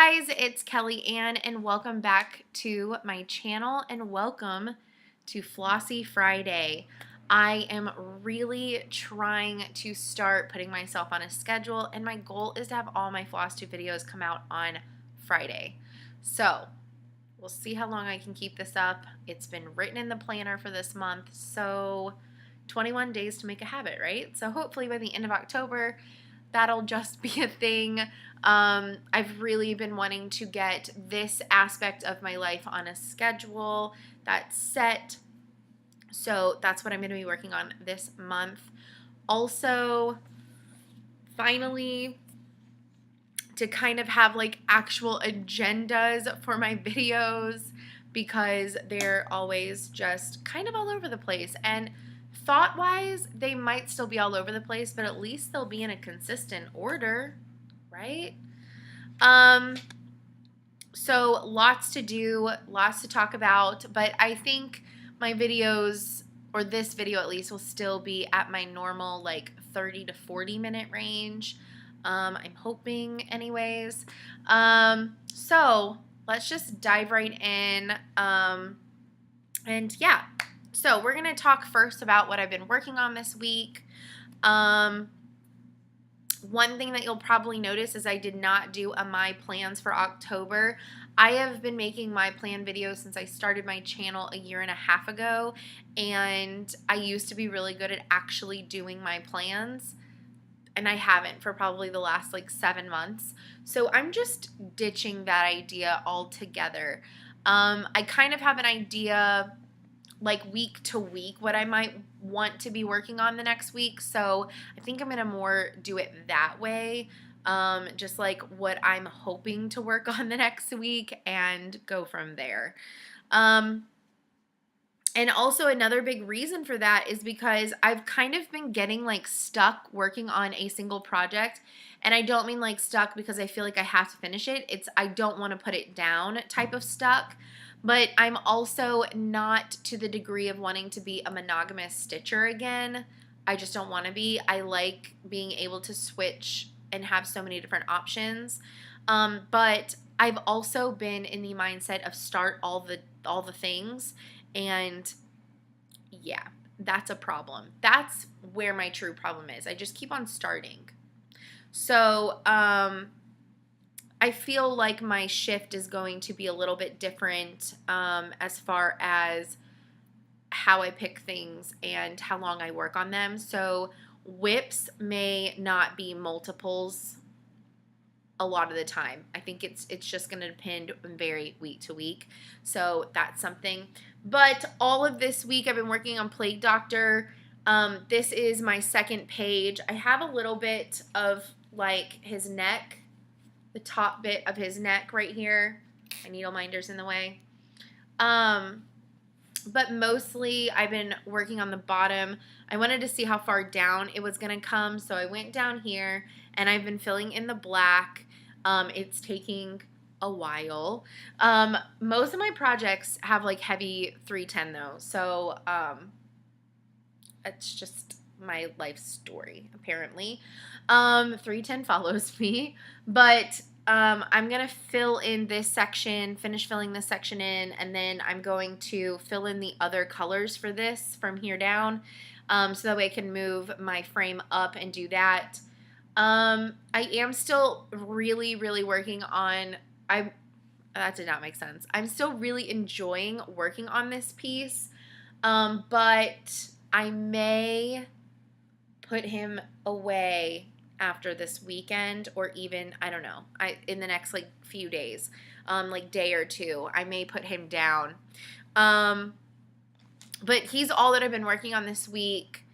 guys, it's Kelly Ann and welcome back to my channel and welcome to Flossy Friday. I am really trying to start putting myself on a schedule and my goal is to have all my FlossTube videos come out on Friday. So we'll see how long I can keep this up. It's been written in the planner for this month, so 21 days to make a habit, right? So hopefully by the end of October, that'll just be a thing. I've really been wanting to get this aspect of my life on a schedule that's set. So that's what I'm going to be working on this month. Also, finally, to kind of have like actual agendas for my videos because they're always just kind of all over the place. And thought-wise, they might still be all over the place, but at least they'll be in a consistent order, right? So lots to do, lots to talk about, but I think my videos, or this video at least, will still be at my normal like 30 to 40 minute range. I'm hoping anyways. So let's just dive right in. And yeah. So we're going to talk first about what I've been working on this week. One thing that you'll probably notice is I did not do a My Plans for October. I have been making My Plan videos since I started my channel a year and a half ago, and I used to be really good at actually doing my plans, and I haven't for probably the last like 7 months. So I'm just ditching that idea altogether. I kind of have an idea like week to week what I might want to be working on the next week. So I think I'm going to more do it that way. Just like what I'm hoping to work on the next week and go from there. And also another big reason for that is because I've kind of been getting like stuck working on a single project. And I don't mean like stuck because I feel like I have to finish it. It's I don't want to put it down type of stuck. But I'm also not to the degree of wanting to be a monogamous stitcher again. I just don't want to be. I like being able to switch and have so many different options. But I've also been in the mindset of start all the things, and yeah, that's a problem. That's where my true problem is. I just keep on starting. So, I feel like my shift is going to be a little bit different as far as how I pick things and how long I work on them. So whips may not be multiples a lot of the time. I think it's just going to depend very week to week. So that's something. But all of this week I've been working on Plague Doctor. This is my second page. I have a little bit of like his neck, the top bit of his neck right here. My needle minder's in the way. But mostly I've been working on the bottom. I wanted to see how far down it was going to come, so I went down here, and I've been filling in the black. It's taking a while. Most of my projects have like heavy 310 though, so it's just my life story, apparently. 310 follows me, but I'm going to fill in this section, finish filling this section in, and then I'm going to fill in the other colors for this from here down, so that way I can move my frame up and do that. I am still really, really working on, that did not make sense. I'm still really enjoying working on this piece, but I may put him away after this weekend, or even, I don't know, in the next like few days, like day or two, I may put him down. But he's all that I've been working on this week.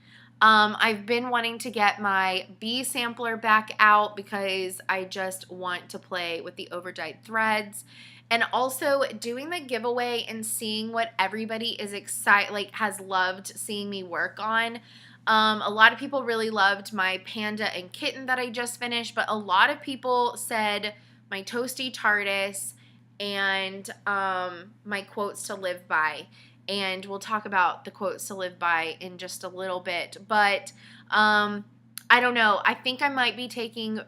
I've been wanting to get my bee sampler back out because I just want to play with the overdyed threads. And also doing the giveaway and seeing what everybody is excited, like has loved seeing me work on. A lot of people really loved my Panda and Kitten that I just finished, but a lot of people said my Toasty TARDIS and my quotes to live by. And we'll talk about the quotes to live by in just a little bit. But I don't know. I think I might be taking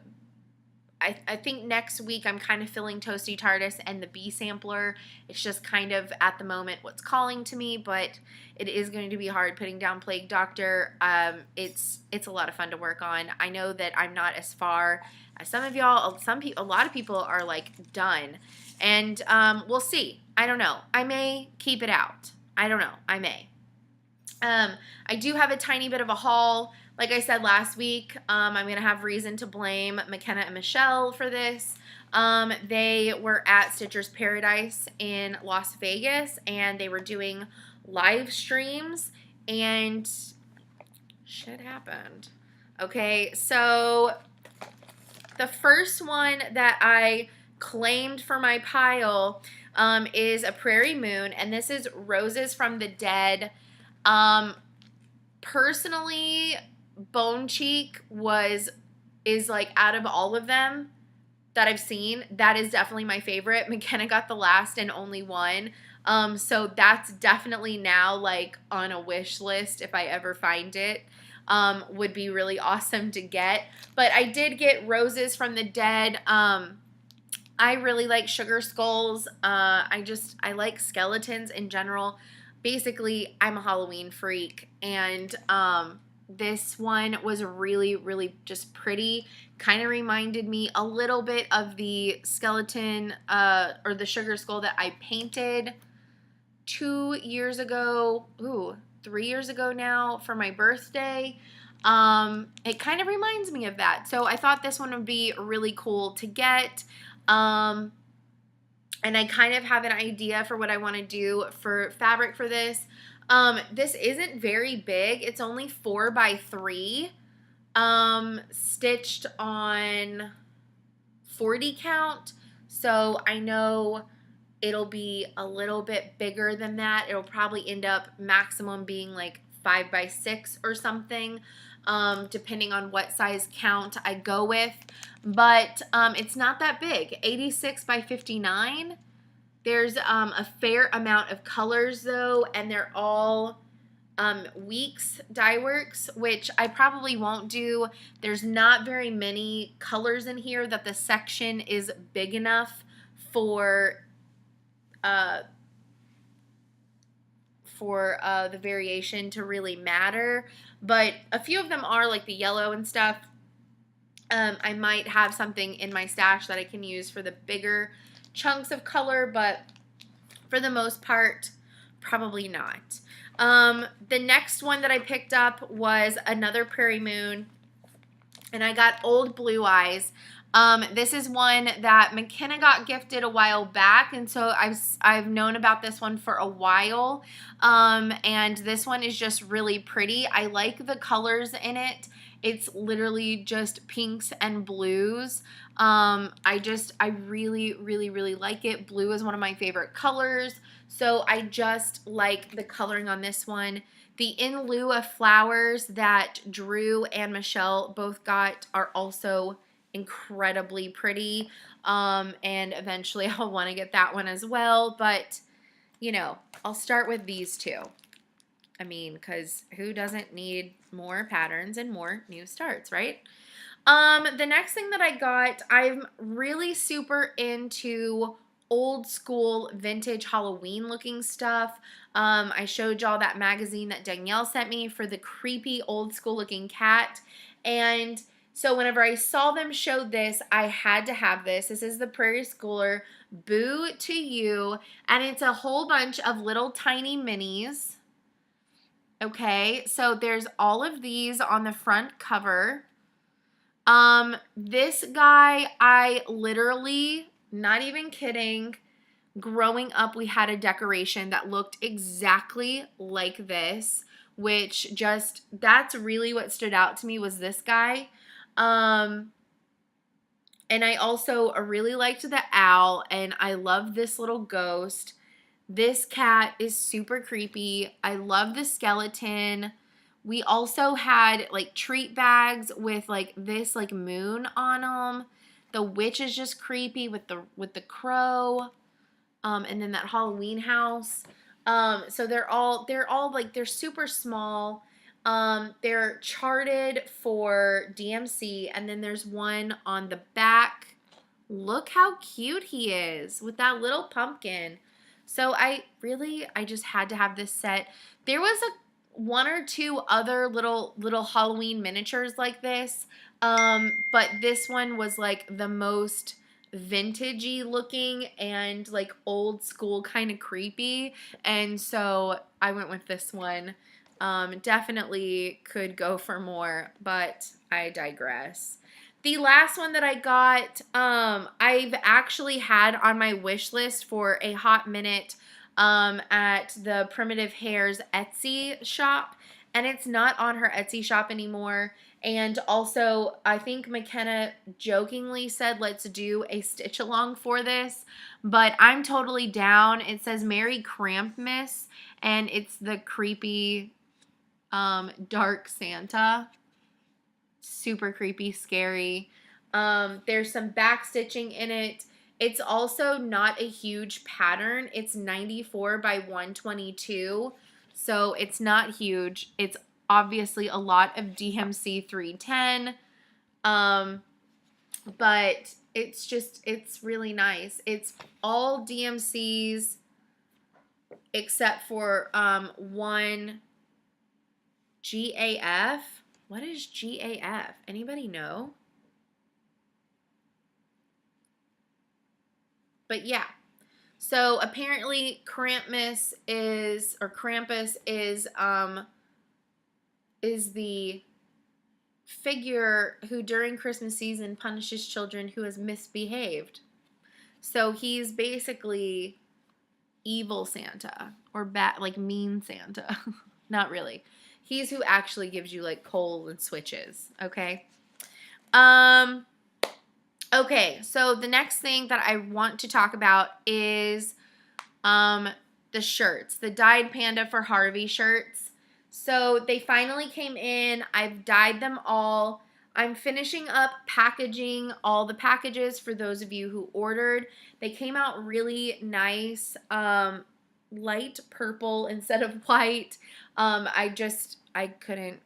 I think next week I'm kind of feeling Toasty TARDIS and the bee sampler. It's just kind of at the moment what's calling to me, but it is going to be hard putting down Plague Doctor. It's a lot of fun to work on. I know that I'm not as far as some of y'all. A lot of people are like done, and we'll see. I don't know. I may keep it out. I don't know. I may. I do have a tiny bit of a haul. Like I said last week, I'm going to have reason to blame McKenna and Michelle for this. They were at Stitcher's Paradise in Las Vegas, and they were doing live streams, and shit happened. Okay, so the first one that I claimed for my pile is a Prairie Moon, and this is Roses from the Dead. Personally, Bone Cheek is like, out of all of them that I've seen, that is definitely my favorite. McKenna got the last and only one. So that's definitely now like on a wish list if I ever find it. Would be really awesome to get. But I did get Roses from the Dead. I really like sugar skulls. I like skeletons in general. Basically, I'm a Halloween freak, and this one was really, really just pretty. Kind of reminded me a little bit of the skeleton or the sugar skull that I painted 2 years ago. 3 years ago now for my birthday. It kind of reminds me of that. So I thought this one would be really cool to get. And I kind of have an idea for what I want to do for fabric for this. This isn't very big. It's only 4 by 3, stitched on 40 count. So I know it'll be a little bit bigger than that. It'll probably end up maximum being like 5 by 6 or something, depending on what size count I go with. But it's not that big. 86 by 59. There's a fair amount of colors though, and they're all Weeks dye works, which I probably won't do. There's not very many colors in here that the section is big enough for the variation to really matter. But a few of them are, like the yellow and stuff. I might have something in my stash that I can use for the bigger chunks of color, but for the most part, probably not. The next one that I picked up was another Prairie Moon, and I got Old Blue Eyes. This is one that McKenna got gifted a while back, and so I've known about this one for a while, and this one is just really pretty. I like the colors in it. It's literally just pinks and blues. I really, really, really like it. Blue is one of my favorite colors, so I just like the coloring on this one. The In Lieu of Flowers that Drew and Michelle both got are also incredibly pretty, and eventually I'll want to get that one as well, but, you know, I'll start with these two. I mean, because who doesn't need more patterns and more new starts, right? The next thing that I got, I'm really super into old school vintage Halloween looking stuff. I showed y'all that magazine that Danielle sent me for the creepy old school looking cat, and so whenever I saw them show this, I had to have this. This is the Prairie Schooler Boo to You, and it's a whole bunch of little tiny minis. Okay, so there's all of these on the front cover. This guy, I literally, not even kidding, growing up we had a decoration that looked exactly like this, which just, that's really what stood out to me was this guy. And I also really liked the owl, and I love this little ghost. This cat is super creepy. I love the skeleton. We also had like treat bags with like this like moon on them. The witch is just creepy with the crow. And then that Halloween house. So they're all like, they're super small. They're charted for DMC, and then there's one on the back. Look how cute he is with that little pumpkin. So I just had to have this set. There was one or two other little Halloween miniatures like this, but this one was like the most vintagey looking and like old school kind of creepy, and so I went with this one. Definitely could go for more, but I digress. The last one that I got, I've actually had on my wish list for a hot minute at the Primitive Hare's Etsy shop, and it's not on her Etsy shop anymore. And also, I think McKenna jokingly said, let's do a stitch along for this, but I'm totally down. It says Merry Krampus, and it's the creepy dark Santa. Super creepy, scary. There's some back stitching in it. It's also not a huge pattern. It's 94 by 122, so it's not huge. It's obviously a lot of DMC 310, but it's really nice. It's all DMCs except for one GAF. What is GAF? Anybody know? But yeah. So apparently Krampus is the figure who during Christmas season punishes children who has misbehaved. So he's basically evil Santa or bad, like mean Santa. Not really. He's who actually gives you like coal and switches, okay? Okay, so the next thing that I want to talk about is the shirts, the dyed Panda for Harvey shirts. So they finally came in. I've dyed them all. I'm finishing up packaging all the packages for those of you who ordered. They came out really nice, light purple instead of white. I couldn't,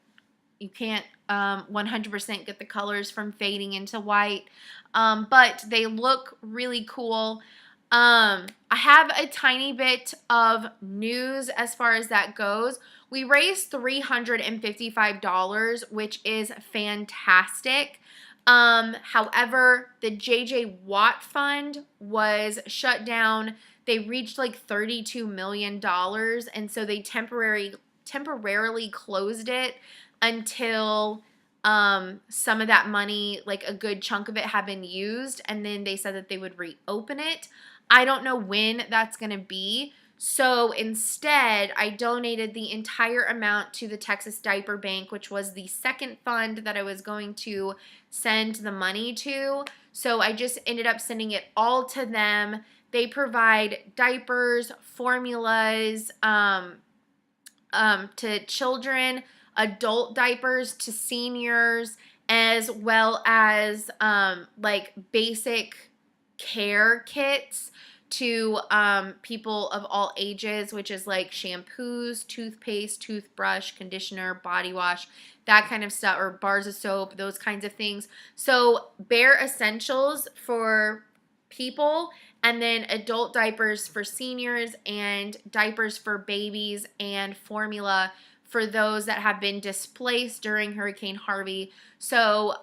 you can't 100% get the colors from fading into white, but they look really cool. I have a tiny bit of news as far as that goes. We raised $355, which is fantastic. However, the JJ Watt Fund was shut down. They reached like $32 million, and so they temporarily closed it until some of that money, like a good chunk of it, had been used, and then they said that they would reopen it. I don't know when that's going to be. So instead, I donated the entire amount to the Texas Diaper Bank, which was the second fund that I was going to send the money to. So I just ended up sending it all to them. They provide diapers, formulas to children, adult diapers to seniors, as well as like basic care kits to people of all ages, which is like shampoos, toothpaste, toothbrush, conditioner, body wash, that kind of stuff, or bars of soap, those kinds of things. So bare essentials for people, and then adult diapers for seniors, and diapers for babies, and formula for those that have been displaced during Hurricane Harvey. So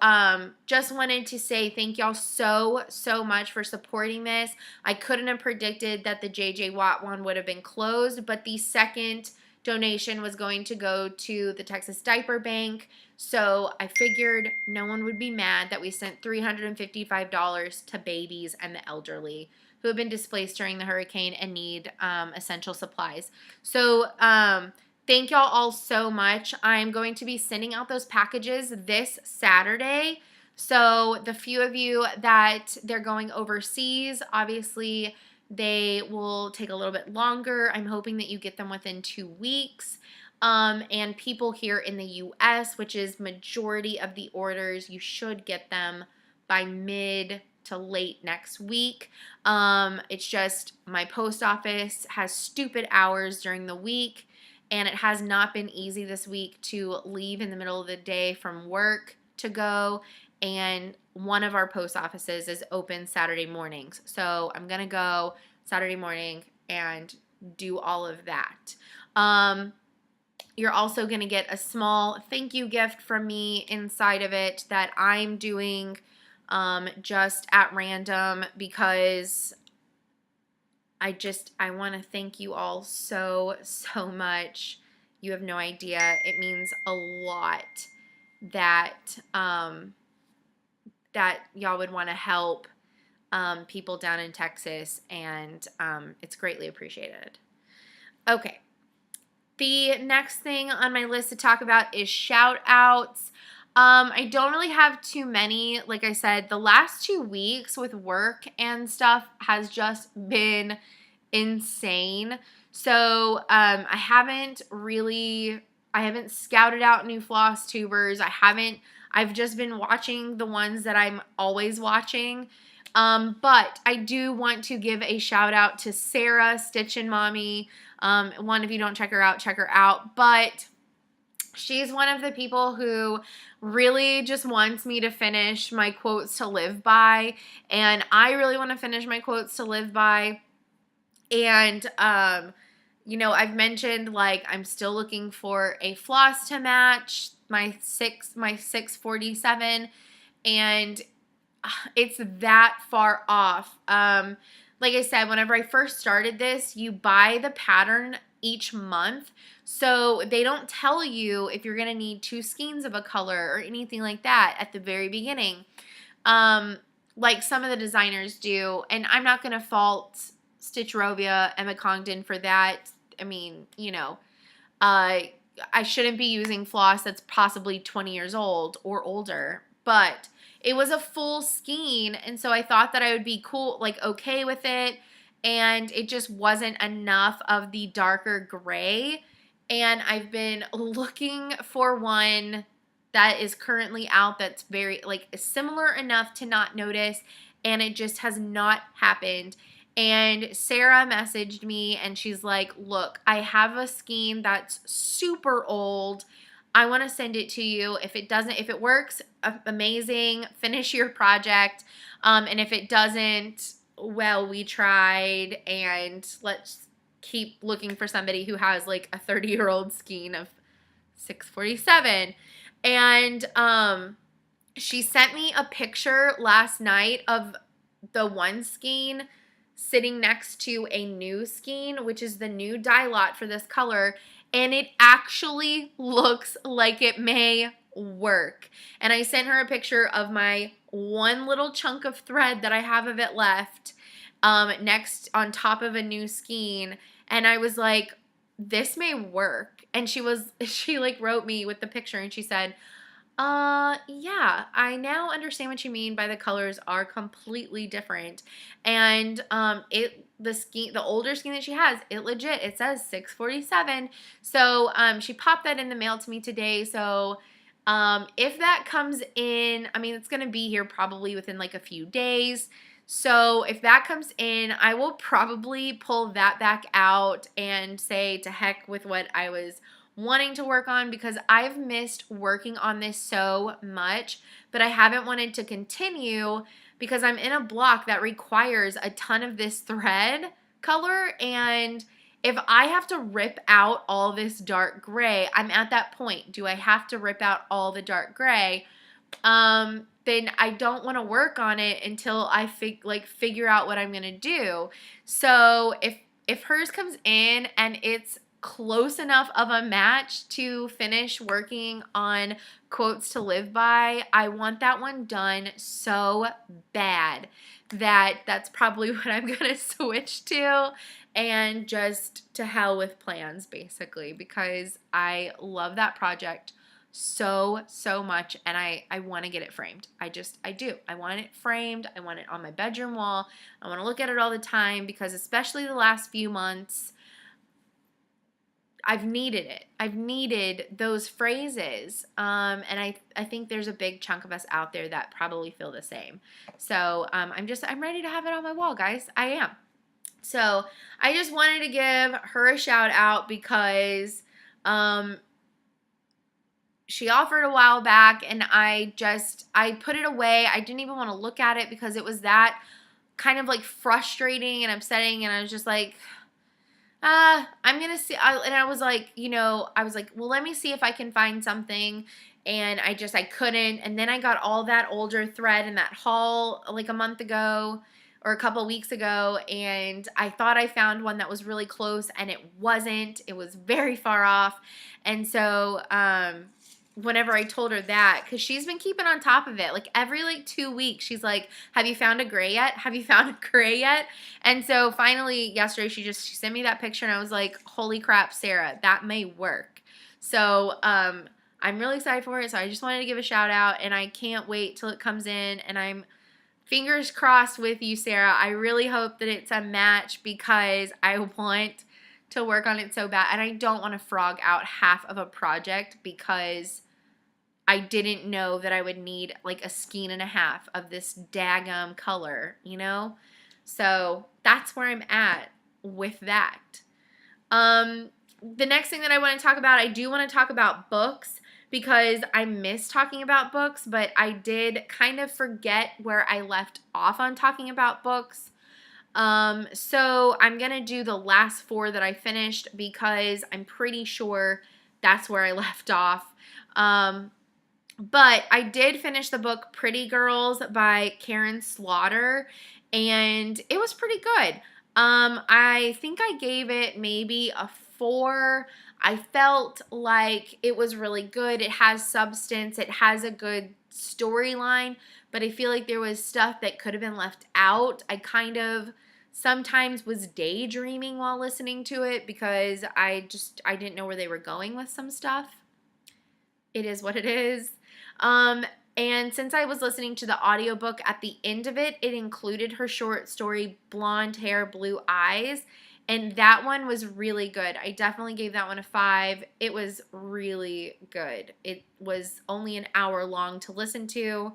just wanted to say thank y'all so much for supporting this. I couldn't have predicted that the JJ Watt one would have been closed, but the second donation was going to go to the Texas Diaper Bank. So I figured no one would be mad that we sent $355 to babies and the elderly who have been displaced during the hurricane and need essential supplies. So thank y'all all so much. I'm going to be sending out those packages this Saturday. So the few of you that they're going overseas, obviously they will take a little bit longer. I'm hoping that you get them within 2 weeks. And people here in the US, which is majority of the orders, you should get them by mid to late next week. It's just my post office has stupid hours during the week, and it has not been easy this week to leave in the middle of the day from work to go, and one of our post offices is open Saturday mornings. So I'm going to go Saturday morning and do all of that. You're also going to get a small thank you gift from me inside of it that I'm doing just at random because I want to thank you all so much. You have no idea. It means a lot that that y'all would want to help people down in Texas, and it's greatly appreciated. Okay. The next thing on my list to talk about is shout outs. I don't really have too many. Like I said, the last 2 weeks with work and stuff has just been insane. So I haven't scouted out new floss tubers. I've just been watching the ones that I'm always watching. But I do want to give a shout out to Sarah, Stitchin' Mommy. One, if you don't check her out. But she's one of the people who really just wants me to finish my quotes to live by. And I really want to finish my quotes to live by. And, you know, I've mentioned, like, I'm still looking for a floss to match my 647. And it's that far off. Like I said, whenever I first started this, you buy the pattern each month. So they don't tell you if you're going to need 2 skeins of a color or anything like that at the very beginning. Like some of the designers do. And I'm not going to fault Stitcherovia, Emma Congdon for that. I mean, you know, I shouldn't be using floss that's possibly 20 years old or older. But it was a full skein, and so I thought that I would be cool, like okay with it, and it just wasn't enough of the darker gray, and I've been looking for one that is currently out that's very, like, similar enough to not notice, and it just has not happened. And Sarah messaged me, and she's like, look, I have a skein that's super old. I want to send it to you. If it works, amazing. Finish your project. And if it doesn't, well, we tried, and let's keep looking for somebody who has like a 30-year-old skein of 647. And she sent me a picture last night of the one skein sitting next to a new skein, which is the new dye lot for this color. And it actually looks like it may work. And I sent her a picture of my one little chunk of thread that I have of it left next on top of a new skein. And I was like, this may work. And she like wrote me with the picture, and she said, yeah, I now understand what you mean by the colors are completely different. And the older skein that she has, it says 647. So she popped that in the mail to me today. So if that comes in, I mean, it's going to be here probably within like a few days. So if that comes in, I will probably pull that back out and say to heck with what I was wanting to work on, because I've missed working on this so much, but I haven't wanted to continue because I'm in a block that requires a ton of this thread color, and if I have to rip out all this dark gray, I'm at that point. Do I have to rip out all the dark gray? Then I don't want to work on it until I figure out what I'm going to do. So if hers comes in and it's close enough of a match to finish working on quotes to live by, I want that one done so bad that that's probably what I'm going to switch to, and just to hell with plans, basically, because I love that project so much, and I want to get it framed. I do. I want it framed. I want it on my bedroom wall. I want to look at it all the time, because especially the last few months, I've needed it. I've needed those phrases. And I think there's a big chunk of us out there that probably feel the same. So I'm ready to have it on my wall, guys. I am. So I just wanted to give her a shout out because She offered a while back, and I put it away. I didn't even want to look at it because it was that kind of like frustrating and upsetting, and I was just like, I'm gonna see. And I was like, well, let me see if I can find something. And I couldn't. And then I got all that older thread in that haul like a month ago or a couple weeks ago, and I thought I found one that was really close, and it wasn't. It was very far off. And so, whenever I told her that, because she's been keeping on top of it, like every like 2 weeks, she's like, have you found a gray yet? Have you found a gray yet? And so finally yesterday, she sent me that picture, and I was like, holy crap, Sarah, that may work. So I'm really excited for it. So I just wanted to give a shout out, and I can't wait till it comes in, and I'm fingers crossed with you, Sarah. I really hope that it's a match because I want to work on it so bad, and I don't want to frog out half of a project because I didn't know that I would need like a skein and a half of this daggum color, So that's where I'm at with that. The next thing that I want to talk about, I do want to talk about books because I miss talking about books, but I did kind of forget where I left off on talking about books. So I'm going to do the last 4 that I finished because I'm pretty sure that's where I left off. But I did finish the book Pretty Girls by Karen Slaughter, and it was pretty good. I think I gave it maybe a 4. I felt like it was really good. It has substance. It has a good storyline, but I feel like there was stuff that could have been left out. I kind of sometimes was daydreaming while listening to it because I didn't know where they were going with some stuff. It is what it is. And since I was listening to the audiobook, at the end of it, it included her short story, Blonde Hair, Blue Eyes, and that one was really good. I definitely gave that one a 5. It was really good. It was only an hour long to listen to.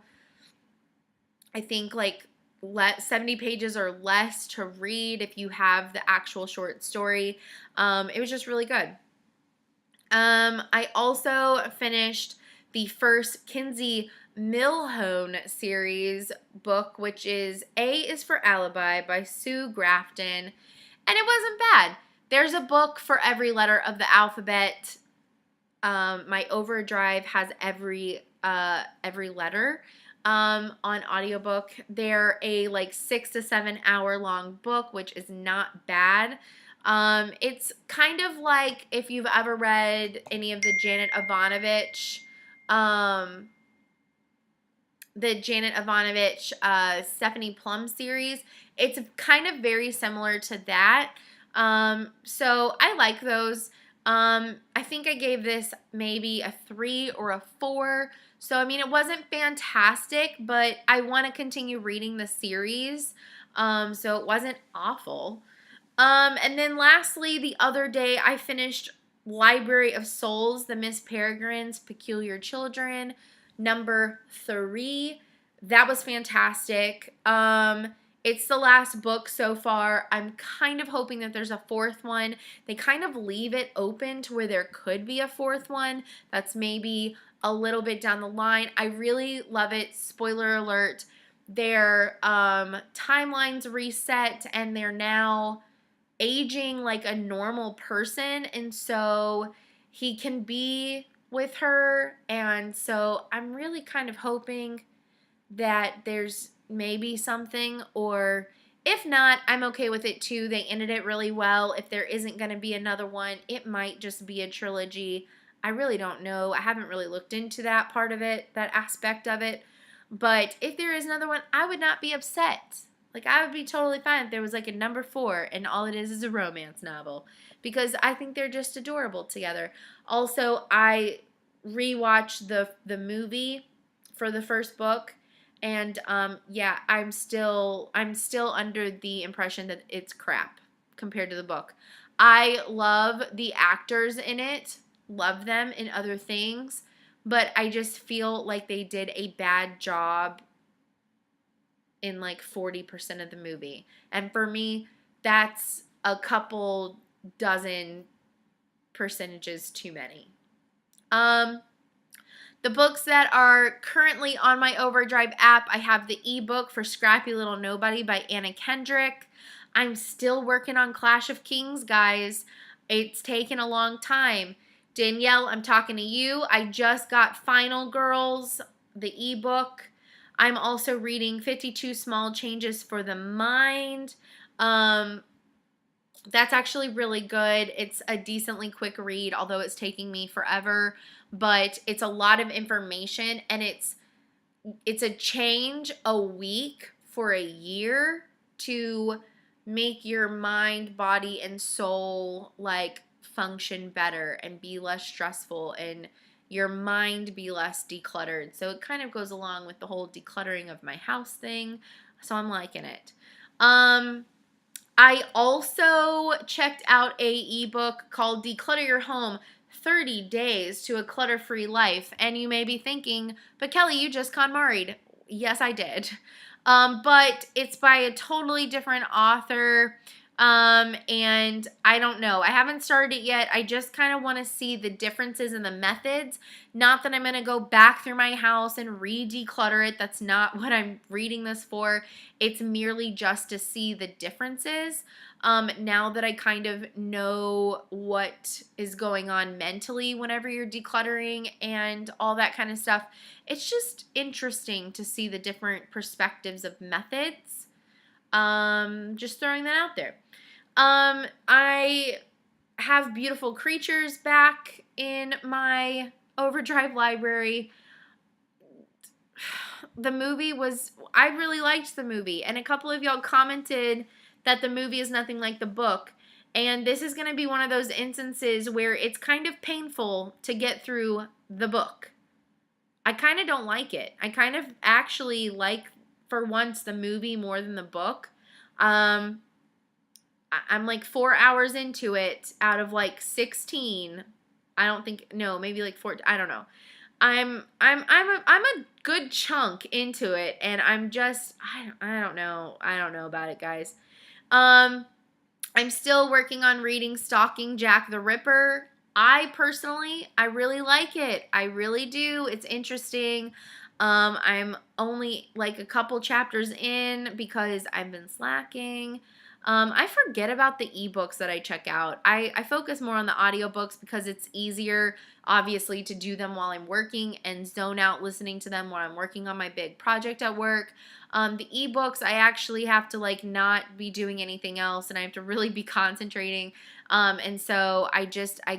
I think like 70 pages or less to read if you have the actual short story. It was just really good. I also finished the first Kinsey Milhone series book, which is A is for Alibi by Sue Grafton, and it wasn't bad. There's a book for every letter of the alphabet. My Overdrive has every letter on audiobook. They're a like 6 to 7 hour long book, which is not bad. It's kind of like if you've ever read any of the Janet Ivanovich Stephanie Plum series. It's kind of very similar to that. So I like those. I think I gave this maybe a 3 or a 4. So, I mean, it wasn't fantastic, but I want to continue reading the series. So it wasn't awful. And then lastly, the other day I finished Library of Souls, the Miss Peregrine's Peculiar Children, number 3. That was fantastic. It's the last book so far. I'm kind of hoping that there's a 4th one. They kind of leave it open to where there could be a 4th one. That's maybe a little bit down the line. I really love it. Spoiler alert. Their timelines reset, and they're now aging like a normal person, and so he can be with her, and so I'm really kind of hoping that there's maybe something, or if not, I'm okay with it too. They ended it really well. If there isn't going to be another one, it might just be a trilogy. I really don't know. I haven't really looked into that part of it, that aspect of it, but if there is another one, I would not be upset. Like, I would be totally fine if there was like a number 4 and all it is a romance novel, because I think they're just adorable together. Also, I rewatched the movie for the first book, and yeah, I'm still under the impression that it's crap compared to the book. I love the actors in it, love them in other things, but I just feel like they did a bad job in like 40% of the movie. And for me, that's a couple dozen percentages too many. The books that are currently on my Overdrive app, I have the ebook for Scrappy Little Nobody by Anna Kendrick. I'm still working on Clash of Kings, guys. It's taken a long time. Danielle, I'm talking to you. I just got Final Girls, the ebook. I'm also reading 52 Small Changes for the Mind. That's actually really good. It's a decently quick read, although it's taking me forever. But it's a lot of information, and it's a change a week for a year to make your mind, body, and soul like function better and be less stressful, and your mind be less decluttered. So it kind of goes along with the whole decluttering of my house thing. So I'm liking it. I also checked out a ebook called Declutter Your Home, 30 Days to a Clutter-Free Life. And you may be thinking, but Kelli, you just KonMari'd. Yes, I did. But it's by a totally different author. And I don't know. I haven't started it yet. I just kind of want to see the differences in the methods. Not that I'm going to go back through my house and re-declutter it. That's not what I'm reading this for. It's merely just to see the differences. Now that I kind of know what is going on mentally whenever you're decluttering and all that kind of stuff, it's just interesting to see the different perspectives of methods. Just throwing that out there. I have Beautiful Creatures back in my Overdrive library. The movie I really liked the movie, and a couple of y'all commented that the movie is nothing like the book, and this is going to be one of those instances where it's kind of painful to get through the book. I kind of don't like it. I kind of actually like, for once, the movie more than the book. I'm like 4 hours into it out of like 16. I don't think, no, maybe like 4, I don't know. I'm a good chunk into it, and I'm just, I don't know about it, guys. I'm still working on reading Stalking Jack the Ripper. I really like it. I really do. It's interesting. I'm only like a couple chapters in because I've been slacking. I forget about the ebooks that I check out. I focus more on the audiobooks because it's easier, obviously, to do them while I'm working and zone out listening to them while I'm working on my big project at work. The ebooks, I actually have to like not be doing anything else, and I have to really be concentrating. And so I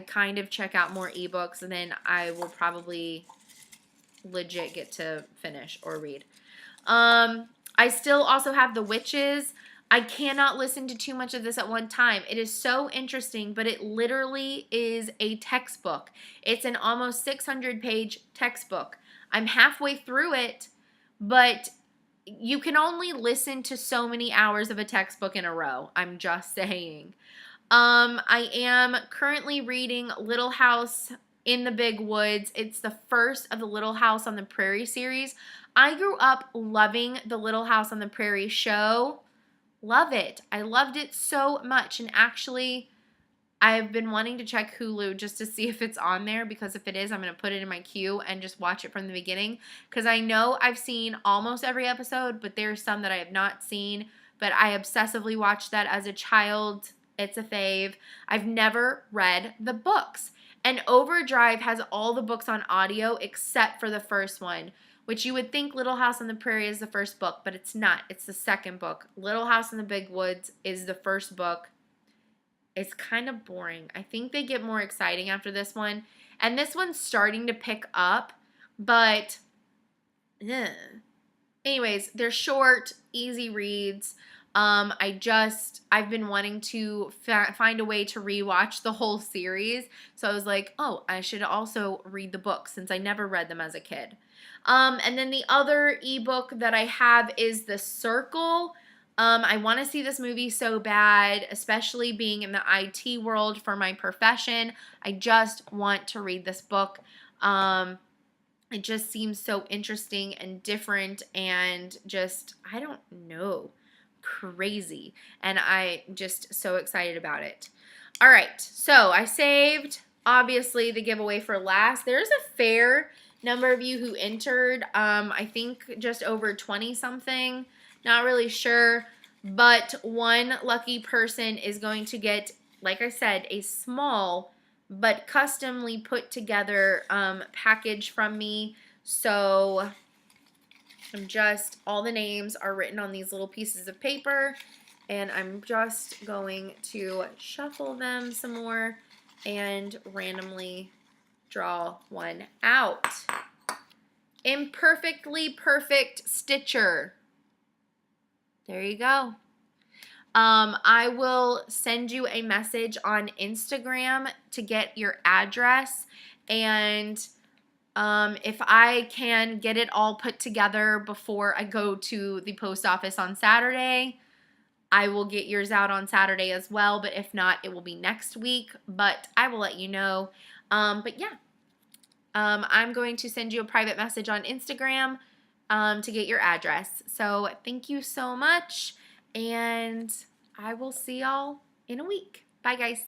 kind of check out more ebooks, and then I will probably legit get to finish or read. I still also have The Witches. I cannot listen to too much of this at one time. It is so interesting, but it literally is a textbook. It's an almost 600-page textbook. I'm halfway through it, but you can only listen to so many hours of a textbook in a row. I'm just saying. I am currently reading Little House in the Big Woods. It's the first of the Little House on the Prairie series. I grew up loving the Little House on the Prairie show. Love it. I loved it so much, and actually I've been wanting to check Hulu just to see if it's on there, because if it is, I'm going to put it in my queue and just watch it from the beginning, because I know I've seen almost every episode, but there's some that I have not seen, but I obsessively watched that as a child. It's a fave. I've never read the books, and Overdrive has all the books on audio except for the first one, which you would think Little House on the Prairie is the first book, but it's not. It's the second book. Little House in the Big Woods is the first book. It's kind of boring. I think they get more exciting after this one. And this one's starting to pick up, but anyways, they're short, easy reads. I've been wanting to find a way to rewatch the whole series. So I was like, oh, I should also read the books since I never read them as a kid. And then the other ebook that I have is The Circle. I want to see this movie so bad, especially being in the IT world for my profession. I just want to read this book. It just seems so interesting and different and just, I don't know, crazy. And I'm just so excited about it. All right, so I saved, obviously, the giveaway for last. There's a fair number of you who entered. I think just over 20-something. Not really sure. But one lucky person is going to get, like I said, a small but customly put together package from me. So all the names are written on these little pieces of paper. And I'm just going to shuffle them some more and randomly draw one out. Imperfectly Perfect Stitcher. There you go. I will send you a message on Instagram to get your address, and if I can get it all put together before I go to the post office on Saturday, I will get yours out on Saturday as well, but if not, it will be next week, but I will let you know. But yeah, I'm going to send you a private message on Instagram to get your address. So thank you so much, and I will see y'all in a week. Bye, guys.